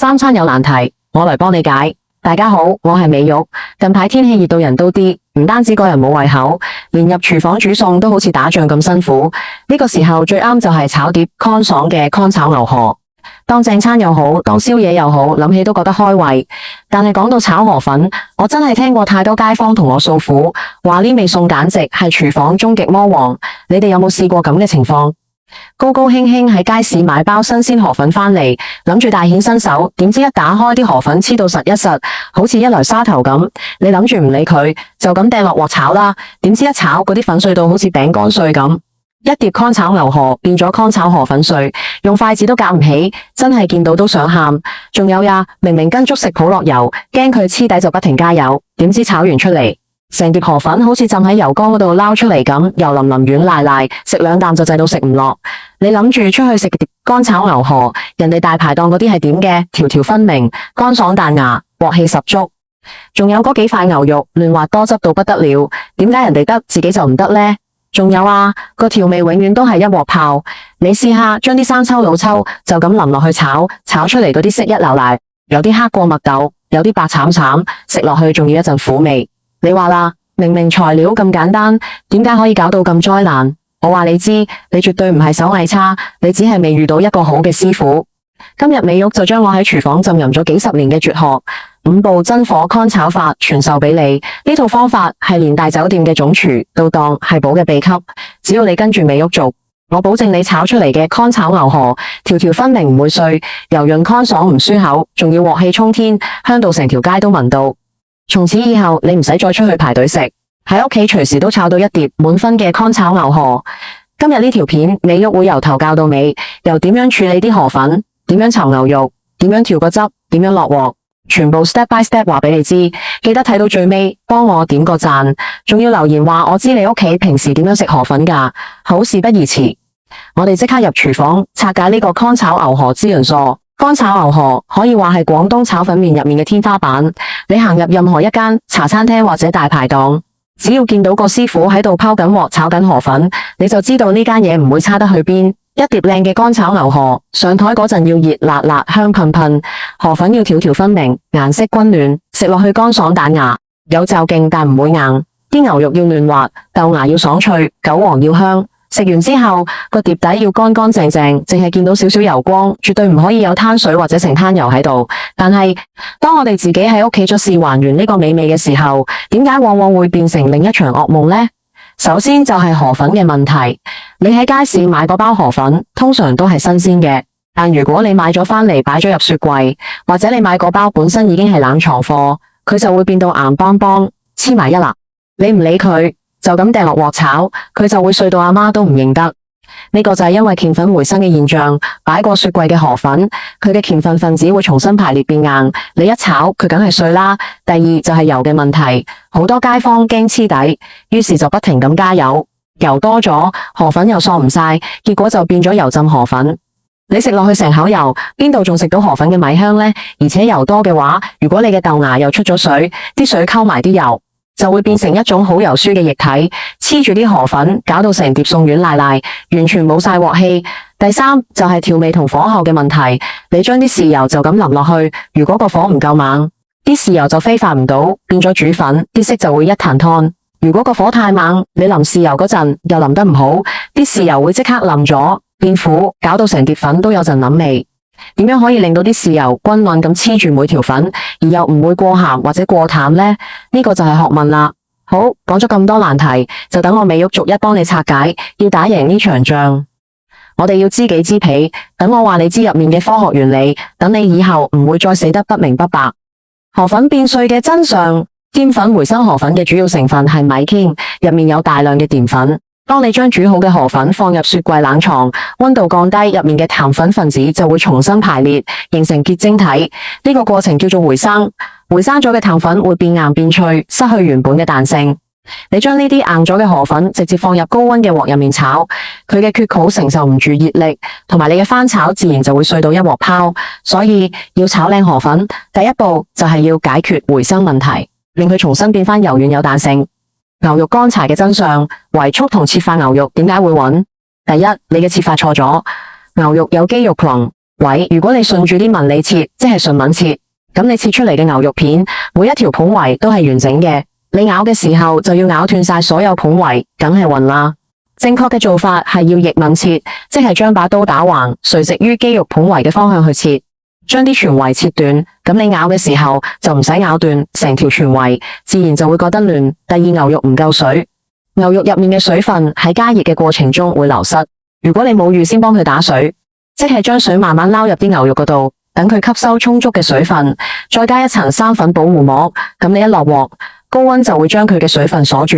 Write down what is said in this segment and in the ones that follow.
三餐有難題，我嚟幫你解。大家好，我係美玉。近排天氣熱到人都啲，唔單止個人冇胃口，連入廚房煮餸都好似打仗咁辛苦。呢個時候最啱就係炒碟乾爽嘅乾炒牛河，當正餐又好，當宵夜又好，諗起都覺得開胃。但係講到炒河粉，我真係聽過太多街坊同我訴苦，話呢味餸簡直係廚房終極魔王。你哋有冇試過咁嘅情況？高高興興喺街市買包新鮮河粉返嚟，諗住大顯身手，點知一打開啲河粉黐到實一實，好似一來沙頭咁。你諗住唔理佢，就咁掟落鑊炒啦。點知一炒，嗰啲粉碎到好似餅乾碎咁，一碟乾炒牛河變咗乾炒河粉碎，用筷子都夾唔起，真係見到都想喊。仲有呀，明明跟足食譜落油，驚佢黐底就不停加油，點知炒完出嚟，成碟河粉好似浸喺油缸嗰度撈出嚟咁，油淋淋軟賴賴，食兩啖就滯到食唔落。你諗住出去食碟乾炒牛河，人哋大排檔嗰啲係點嘅？條條分明，乾爽彈牙，鑊氣十足。仲有嗰幾塊牛肉嫩滑多汁到不得了，點解人哋得自己就唔得呢？仲有啊，個調味永遠都係一鑊泡。你試下將啲生抽老抽就咁淋落去炒，炒出嚟嗰啲色一流賴，有啲黑過麥豆，有啲白慘慘，食落去仲要一陣苦味。你話啦，明明材料咁簡單，點解可以搞到咁災難？我話你知，你絕對唔係手藝差，你只係未遇到一個好嘅師傅。今日美玉就將我喺廚房浸淫咗幾十年嘅絕學5步真火乾炒法傳授俾你。呢套方法係連大酒店嘅總廚都當係寶嘅秘笈。只要你跟住美玉做，我保證你炒出嚟嘅乾炒牛河條條分明，唔會碎，油潤乾爽唔輸口，仲要鑊氣沖天，香到成條街都聞到。從此以後，你唔使再出去排隊食，喺屋企隨時都炒到一碟滿分嘅乾炒牛河。今日呢條片，美玉會由頭教到尾，由點樣處理啲河粉，點樣炒牛肉，點樣調個汁，點樣落鑊，全部 step by step 話俾你知。記得睇到最尾，幫我點個讚，仲要留言話我知你屋企平時點樣食河粉㗎。好，事不宜遲，我哋即刻入廚房拆解呢個乾炒牛河滋潤嗦。乾炒牛河可以話係廣東炒粉麵入面嘅天花板。你行入任何一間茶餐廳或者大排檔，只要見到個師傅喺度拋緊鑊炒緊河粉，你就知道呢間嘢唔會差得去邊。一碟靚嘅乾炒牛河上台嗰陣要熱辣辣香噴噴，河粉要條條分明，顏色均暖，食落去乾爽彈牙，有嚼勁但唔會硬。啲牛肉要嫩滑，豆芽要爽脆，韭黃要香。食完之後，個碟底要乾乾淨淨，淨係見到少少油光，絕對唔可以有攤水或者成灘油喺度。但係當我哋自己喺屋企出試還原呢個美味嘅時候，點解往往會變成另一場噩夢呢？首先就係河粉嘅問題。你喺街市買嗰包河粉，通常都係新鮮嘅，但如果你買咗返嚟擺咗入雪櫃，或者你買嗰包本身已經係冷藏貨，佢就會變到硬邦邦，黐埋一粒。你唔理佢，就咁掟落鑊炒，佢就會碎到阿媽都唔認得。呢個就係因為澱粉回生嘅現象。擺過雪櫃嘅河粉，佢嘅澱粉分子會重新排列變硬，你一炒佢梗係碎啦。第二就係油嘅問題，好多街坊驚黐底，於是就不停咁加油，油多咗，河粉又嗦唔晒，結果就變咗油浸河粉。你食落去成口油，邊度仲食到河粉嘅米香呢？而且油多嘅話，如果你嘅豆芽又出咗水，啲水溝埋啲油，就會變成一種好油酥嘅液體，黐住啲河粉，搞到成碟餸軟賴賴，完全冇晒鑊氣。第三就係調味同火候嘅問題，你將啲豉油就咁淋落去，如果個火唔夠猛，啲豉油就揮發唔到，變咗煮粉，啲色就會一壇湯。如果個火太猛，你淋豉油嗰陣又淋得唔好，啲豉油會即刻淋咗，變苦，搞到成碟粉都有陣腍味。點樣可以令到啲豉油均勻咁黐住每條粉，而又唔會過鹹或者過淡呢？呢個就係學問啦。好，講咗咁多難題，就等我美玉逐一幫你拆解。要打贏呢場仗，我哋要知己知彼。等我話你知入面嘅科學原理，等你以後唔會再死得不明不白。河粉變碎嘅真相，澱粉回生河粉嘅主要成分係米纖，入面有大量嘅澱粉。當你將煮好嘅河粉放入雪櫃冷藏，溫度降低，入面嘅淡粉分子就會重新排列，形成結晶體。呢個過程叫做回生。回生咗嘅淡粉會變硬變脆，失去原本嘅彈性。你將呢啲硬咗嘅河粉直接放入高溫嘅鑊入面炒，佢嘅缺口承受唔住熱力，同埋你嘅翻炒自然就會碎到一鑊泡。所以要炒靚河粉，第一步就係要解決回生問題，令佢重新變翻柔軟有彈性。牛肉乾柴嘅真相，圍束同切法牛肉點解會穩？第一，你嘅切法錯咗。牛肉有肌肉囊，位，如果你順住啲紋理切，即係順紋切，咁你切出嚟嘅牛肉片，每一條捧圍都係完整嘅。你咬嘅時候就要咬斷晒所有捧圍，梗係暈啦。正確嘅做法係要逆紋切，即係將把刀打橫，垂直於肌肉捧圍嘅方向去切，將啲全圍切斷。咁你咬嘅時候就唔使咬斷成條全圍，自然就會覺得嫩。第二，牛肉唔夠水，牛肉入面嘅水分喺加熱嘅過程中會流失。如果你冇預先幫佢打水，即係將水慢慢撈入啲牛肉嗰度，等佢吸收充足嘅水分，再加一層生粉保護膜，咁你一落鑊，高溫就會將佢嘅水分鎖住，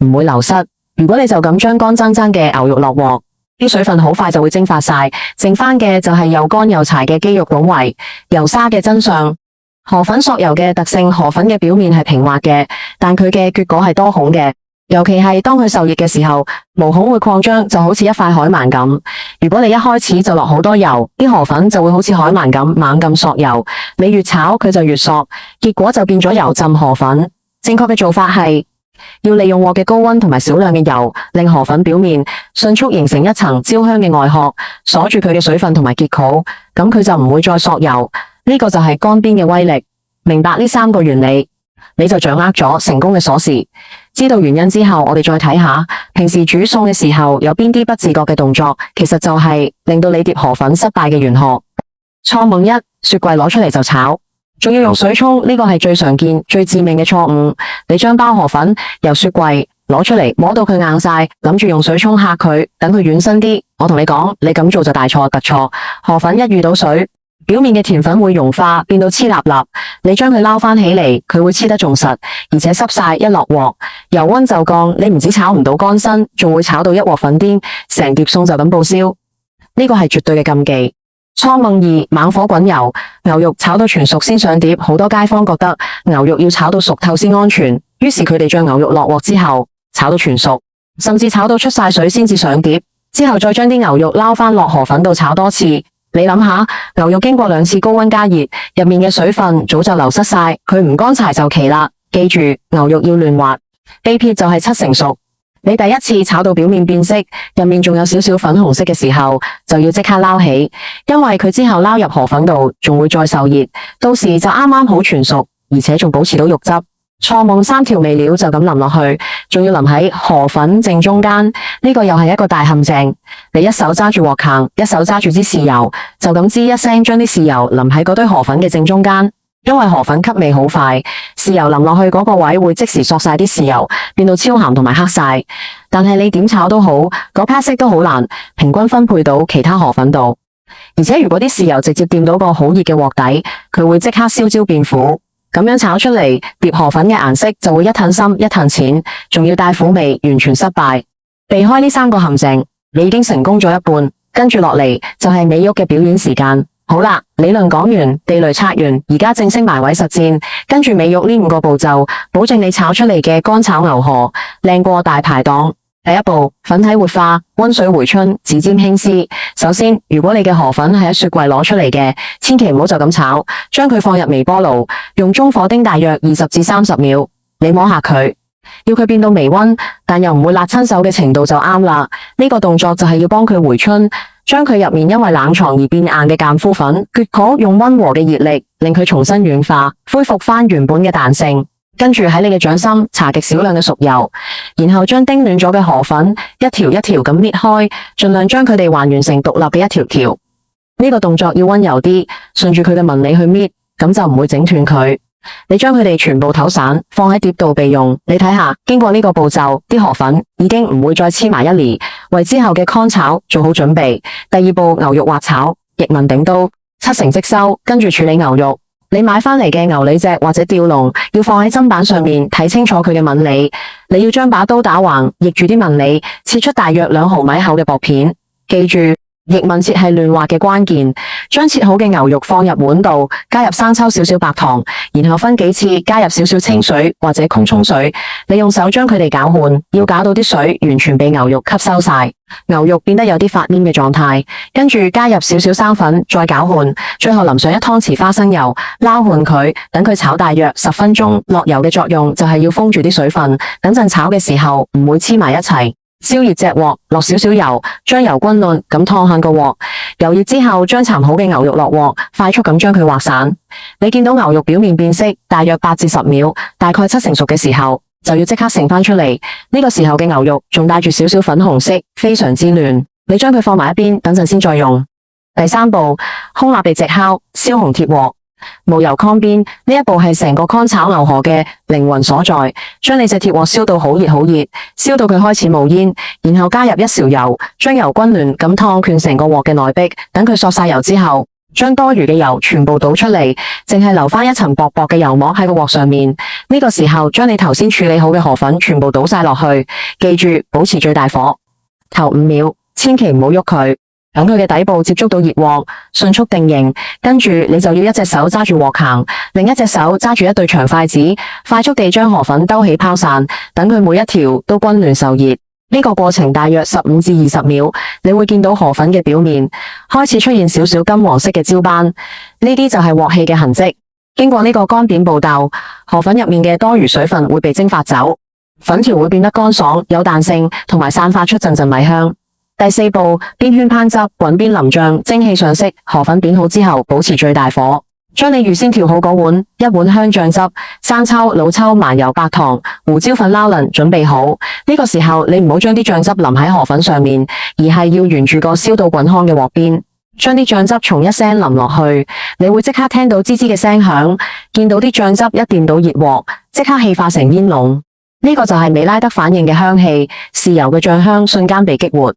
唔會流失。如果你就咁將乾爭爭嘅牛肉落鑊，啲水分好快就會蒸發晒，剩翻嘅就係又乾又柴嘅肌肉捧圍。油沙嘅真相，河粉索油嘅特性，河粉嘅表面係平滑嘅，但佢嘅結果係多孔嘅，尤其係當佢受熱嘅時候，毛孔會擴張，就好似一塊海綿咁。如果你一開始就落好多油，啲河粉就會好似海綿咁猛咁索油，你越炒佢就越索，結果就變咗油浸河粉。正確嘅做法係要利用鑊嘅高溫同埋少量嘅油，令河粉表面迅速形成一層焦香嘅外殼，鎖住佢嘅水分同埋結構，咁佢就唔會再索油。呢個就係乾煸嘅威力。明白呢三個原理，你就掌握咗成功嘅鎖匙。知道原因之後，我哋再睇下平時煮餸嘅時候有邊啲不自覺嘅動作，其實就係令到你碟河粉失敗嘅玄學。錯誤一，雪櫃攞出嚟就炒，仲要用水沖，呢個係最常見、最致命嘅錯誤。你將包河粉由雪櫃攞出嚟，摸到佢硬晒，諗住用水沖嚇佢，等佢軟身啲。我同你講，你咁做就大錯特錯。河粉一遇到水，表面嘅甜粉會融化，變到黐立立。你將佢撈翻起嚟，佢會黐得仲實，而且濕晒。一落鑊，油溫就降，你唔止炒唔到乾身，仲會炒到一鑊粉癲，成碟餸就咁報銷。呢個係絕對嘅禁忌。錯誤二，猛火滾油，牛肉炒到全熟先上碟。好多街坊覺得牛肉要炒到熟透先安全，於是佢哋將牛肉落鑊之後炒到全熟，甚至炒到出晒水先至上碟，之後再將啲牛肉撈翻落河粉度炒多次。你諗下，牛肉經過2次高溫加熱，入面嘅水分早就流失晒，佢唔乾柴就奇啦。記住，牛肉要嫩滑，秘訣就係7成熟。你第一次炒到表面變色，入面仲有少少粉紅色嘅時候，就要即刻撈起，因為佢之後撈入河粉度，仲會再受熱，到時就啱啱好全熟，而且仲保持到肉汁。錯誤3，調味料就咁淋落去，仲要淋喺河粉正中間，呢個又係一個大陷阱。你一手揸住鑊鉗，一手揸住支豉油，就咁吱一聲將啲豉油淋喺嗰堆河粉嘅正中間。因為河粉吸味好快，豉油淋落去嗰個位會即時索晒啲豉油，變到超鹹同埋黑晒。但係你點炒都好，嗰批色都好難平均分配到其他河粉度。而且如果啲豉油直接掂到個好熱嘅鑊底，佢會即刻燒焦變苦。咁樣炒出嚟，碟河粉嘅顏色就會一褪深一褪淺，仲要帶苦味，完全失敗。避開呢3個陷阱，你已經成功咗一半。跟住落嚟就係美玉嘅表演時間。好啦，理論講完，地雷拆完，而家正式埋位實戰。跟住美玉呢5個步驟，保證你炒出嚟嘅乾炒牛河靚過大排檔。第一步，粉體活化，溫水回春，指尖輕撕。首先，如果你嘅河粉係喺雪櫃攞出嚟嘅，千祈唔好就咁炒，將佢放入微波爐，用中火叮大約20至30秒。你摸下佢，要佢變到微溫，但又唔會辣親手嘅程度就啱啦。呢個動作就係要幫佢回春，將佢入面因為冷藏而變硬嘅鹼麩粉，絕可用溫和嘅熱力令佢重新軟化，恢復翻原本嘅彈性。跟住喺你嘅掌心搽極少量嘅熟油，然後將叮暖咗嘅河粉一條一條咁搣開，盡量將佢哋還原成獨立嘅一條條。呢個動作要溫柔啲，順住佢嘅紋理去搣，咁就唔會整斷佢。你將佢哋全部抖散，放喺碟度備用。你睇下，經過呢個步驟，啲河粉已經唔會再黐埋一齊，為之後嘅乾炒做好準備。第二步，牛肉滑炒，逆紋頂刀，7成即收。跟住處理牛肉。你買返嚟嘅牛里脊或者吊龍，要放喺砧板上面睇清楚佢嘅紋理。你要將把刀打橫，逆住啲紋理，切出大約2毫米厚嘅薄片。記住，逆紋切係嫩滑嘅關鍵。將切好嘅牛肉放入碗度，加入生抽少少白糖，然後分幾次加入少少清水或者空沖水。你用手將佢哋攪拌，要攪到啲水完全被牛肉吸收晒，牛肉變得有啲發黏嘅狀態。跟住加入少少生粉，再攪拌，最後淋上1湯匙花生油，撈拌佢，等佢炒大約10分鐘。落油嘅作用就係要封住啲水分，等陣炒嘅時候唔會黐埋一齊。燒熱隻鑊，落少少油，將油均勻咁燙下個鑊。油熱之後，將搽好嘅牛肉落鑊，快速咁將佢滑散。你見到牛肉表面變色，大約8至10秒，大概7成熟嘅時候，就要即刻盛翻出嚟。呢個時候嘅牛肉仲帶住少少粉紅色，非常之嫩。你將佢放埋一邊，等陣先再用。第3步，空臘地炙烤，燒紅鐵鑊。無油炕邊，呢一步係成個炕炒牛河嘅靈魂所在。將你隻鐵鑊燒到好熱好熱，燒到佢開始冒煙，然後加入1勺油，將油均勻咁燙捲成個鑊嘅內壁。等佢索晒油之後，將多餘嘅油全部倒出嚟，淨係留翻一層薄薄嘅油膜喺個鑊上面。呢個時候，將你頭先處理好嘅河粉全部倒晒落去，記住保持最大火，頭5秒，千祈唔好喐佢。等佢嘅底部接觸到熱鑊，迅速定型，跟住你就要一隻手揸住鑊鉗，另一隻手揸住一對長筷子，快速地將河粉兜起拋散，等佢每一條都均勻受熱。呢個過程大約15至20秒，你會見到河粉嘅表面開始出現少少金黃色嘅焦斑，呢啲就係鑊氣嘅痕跡。經過呢個乾煸步驟，河粉入面嘅多餘水分會被蒸發走，粉條會變得乾爽有彈性，同埋散發出陣陣米香。第4步，邊圈烹汁，滾邊淋醬，蒸汽上色。河粉煸好之後，保持最大火，將你預先調好嗰碗1碗香醬汁、生抽、老抽、麻油、白糖、胡椒粉撈勻準備好。呢個時候你唔好將啲醬汁淋喺河粉上面，而係要沿住個燒到滾湯嘅鑊邊，將啲醬汁從一聲淋落去。你會即刻聽到吱吱嘅聲響，見到啲醬汁一掂到熱鑊，即刻氣化成煙籠。呢個就係美拉德反應嘅香氣，豉油嘅醬香瞬間被激活。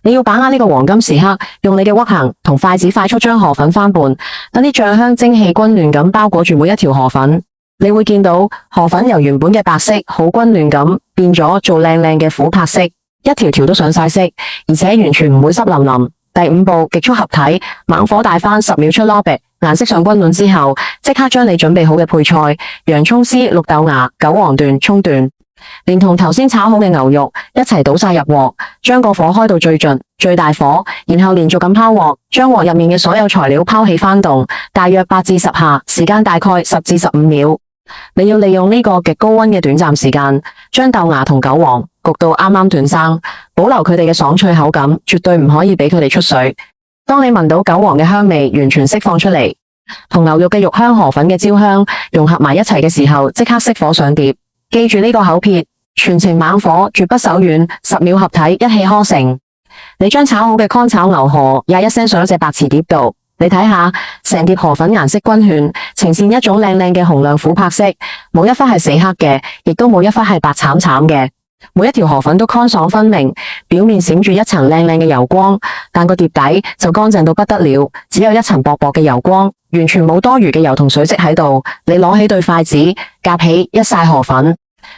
你要把握呢個黃金時刻，用你嘅鑊鉗同筷子快速將河粉翻拌，等啲醬香蒸汽均勻咁包裹住每一條河粉。你會見到河粉由原本嘅白色好均勻咁變咗做靚靚嘅琥珀色，一條條都上晒色，而且完全唔會濕淋淋。第5步，極速合體，猛火大翻10秒出鍋壁，顏色上均勻之後，即刻將你準備好嘅配菜洋蔥絲、綠豆芽、韭黃段、蔥段，連同頭先炒好嘅牛肉一齊倒晒入鑊，將個火開到最盡，最大火，然後連續咁拋鑊，將鑊入面嘅所有材料拋起翻動，大約8至10下，時間大概10至15秒。你要利用呢個極高溫嘅短暫時間，將豆芽同韭黃焗到啱啱斷生，保留佢哋嘅爽脆口感，絕對唔可以俾佢哋出水。當你聞到韭黃嘅香味完全釋放出嚟，同牛肉嘅肉香、河粉嘅焦香融合埋一齊嘅時候，即刻熄火上碟。記住呢個口訣，全程猛火，絕不手軟，10秒合體，一氣呵成。你將炒好嘅炕炒牛河呀一聲上咗隻白瓷碟度，你睇下，成碟河粉顏色均勻，呈現一種靚靚嘅紅亮琥珀色，冇一忽係死黑嘅，亦都冇一忽係白慘慘嘅。每一條河粉都乾爽分明，表面閃住一層靚靚嘅油光，但個碟底就乾淨到不得了，只有一層薄薄嘅油光，完全冇多餘嘅油同水漬喺度。你攞起對筷子，夾起一塊河粉，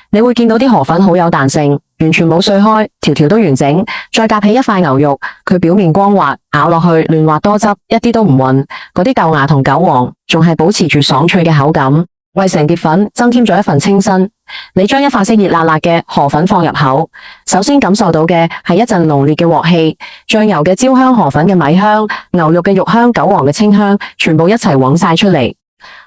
你會見到啲河粉好有彈性，完全冇碎開，條條都完整。再夾起一塊牛肉，佢表面光滑，咬落去嫩滑多汁，一啲都唔混。嗰啲豆芽同韭黃仲係保持住爽脆嘅口感，為成碟粉增添咗一份清新。你將一塊色熱辣辣嘅河粉放入口，首先感受到嘅係一陣濃烈嘅鑊氣，醬油嘅焦香、河粉嘅米香、牛肉嘅肉香、韭黃嘅清香，全部一齊湧晒出嚟。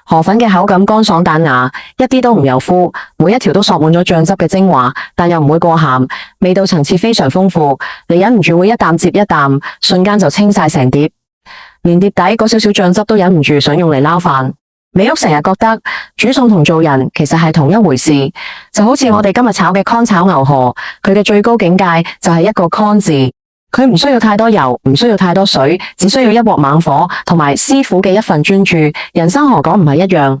河粉嘅口感乾爽彈牙，一啲都唔油枯，每一條都索滿咗醬汁嘅精華，但又唔會過鹹，味道層次非常豐富，你忍唔住會一啖接一啖，瞬間就清晒成碟，連碟底嗰少少醬汁都忍唔住想用嚟撈飯。美玉成日覺得煮餸同做人其實係同一回事，就好似我哋今日炒嘅炕炒牛河，佢嘅最高境界就係一個炕字，佢唔需要太多油，唔需要太多水，只需要一鑊猛火同埋師傅嘅一份專注。人生何講唔係一樣？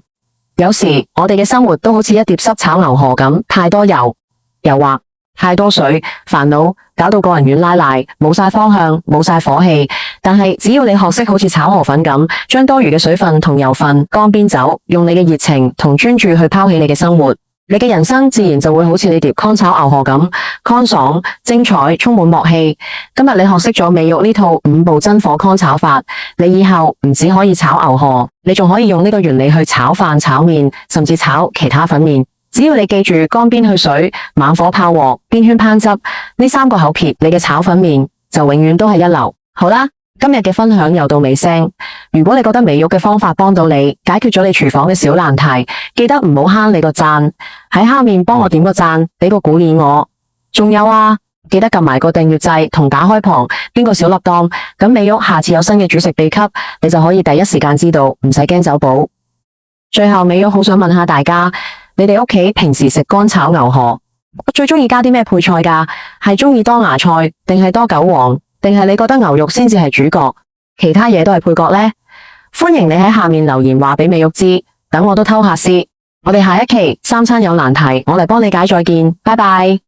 有時我哋嘅生活都好似一碟濕炒牛河咁，太多油、油滑、太多水，煩惱搞到個人軟拉拉，冇晒方向，冇晒火氣。但係只要你學識好似炒河粉咁，將多餘嘅水分同油分乾邊走，用你嘅熱情同專注去拋起你嘅生活，你嘅人生自然就會好似你碟炕炒牛河咁，乾爽、精彩、充滿鑊氣。今日你學識咗美玉呢套5步真火炕炒法，你以後唔止可以炒牛河，你仲可以用呢個原理去炒飯、炒麵，甚至炒其他粉麵。只要你記住乾邊去水、猛火泡鑊、邊圈烹汁呢3個口訣，你嘅炒粉麵就永遠都係一流。好啦，今日嘅分享又到尾聲。如果你覺得美玉嘅方法幫到你，解決咗你廚房嘅小難題，記得唔好慳你個讚，喺下面幫我點個讚，俾個鼓勵我。仲有啊，記得撳埋個訂閱掣同打開旁邊個小粒檔，咁美玉下次有新嘅煮食秘笈，你就可以第一時間知道，唔使驚走寶。最後，美玉好想問下大家，你哋屋企平時食乾炒牛河，最中意加啲咩配菜㗎？係中意多芽菜，定係多韭黃，定係你覺得牛肉先至係主角，其他嘢都係配角呢？歡迎你喺下面留言話俾美玉知，等我都偷下師。我哋下一期三餐有難題，我嚟幫你解再見，拜拜。